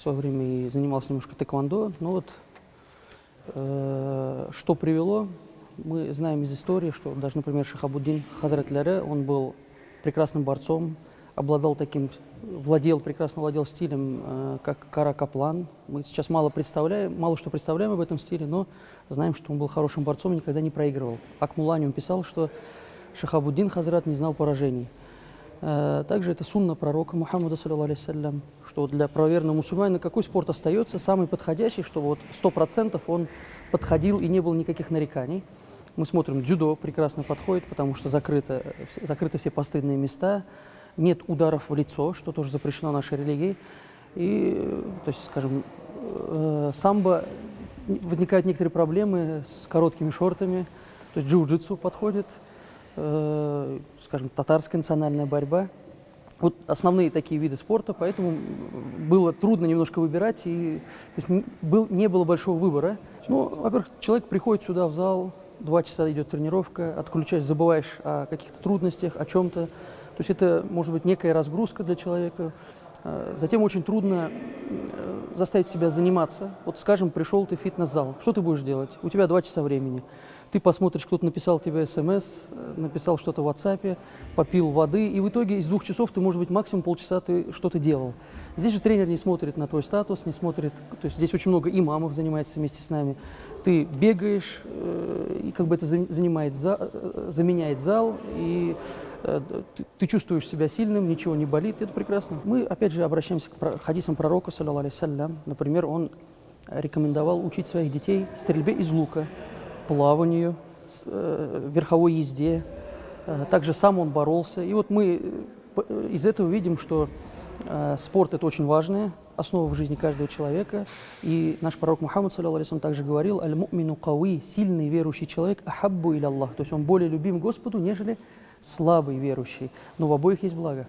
свое время и занимался немножко тэквондо. Но вот что привело, мы знаем из истории, что даже, например, Шихабуддин Хазратляры, он был прекрасным борцом, прекрасно владел стилем, как Кара Каплан. Мы сейчас мало что представляем об этом стиле, но знаем, что он был хорошим борцом и никогда не проигрывал. Акмулани он писал, что Шихабуддин Хазрат не знал поражений. Также это сунна пророка Мухаммада, саллиллаху, что для правоверного мусульманина какой спорт остается самый подходящий, чтобы вот 100% он подходил и не было никаких нареканий. Мы смотрим, дзюдо прекрасно подходит, потому что закрыты все постыдные места, нет ударов в лицо, что тоже запрещено нашей религией. И, то есть, скажем, самбо, возникают некоторые проблемы с короткими шортами, то есть джиу-джитсу подходит, скажем, татарская национальная борьба. Вот основные такие виды спорта, поэтому было трудно немножко выбирать, и то есть не было большого выбора. Ну, во-первых, человек приходит сюда в зал, 2 часа идет тренировка, отключаешь, забываешь о каких-то трудностях, о чем-то. То есть это может быть некая разгрузка для человека. Затем очень трудно заставить себя заниматься. Вот, скажем, пришел ты в фитнес-зал. Что ты будешь делать? У тебя 2 часа времени. Ты посмотришь, кто-то написал тебе смс, написал что-то в WhatsApp, попил воды, и в итоге из 2 часов ты, может быть, максимум полчаса ты что-то делал. Здесь же тренер не смотрит на твой статус, не смотрит, то есть здесь очень много имамов занимается вместе с нами. Ты бегаешь, и как бы это заменяет зал, и ты чувствуешь себя сильным, ничего не болит, это прекрасно. Мы, опять же, обращаемся к хадисам пророка, саллаллаху алейхи. Например, он рекомендовал учить своих детей стрельбе из лука, плаванию, верховой езде. Также сам он боролся. И вот мы из этого видим, что спорт – это очень важная основа в жизни каждого человека. И наш пророк Мухаммад, саллаллаху алейхи, также говорил: «Аль-му'мину кауи» – сильный верующий человек, ахаббу иля Аллах. То есть он более любим Господу, нежели слабый верующий. Но в обоих есть благо.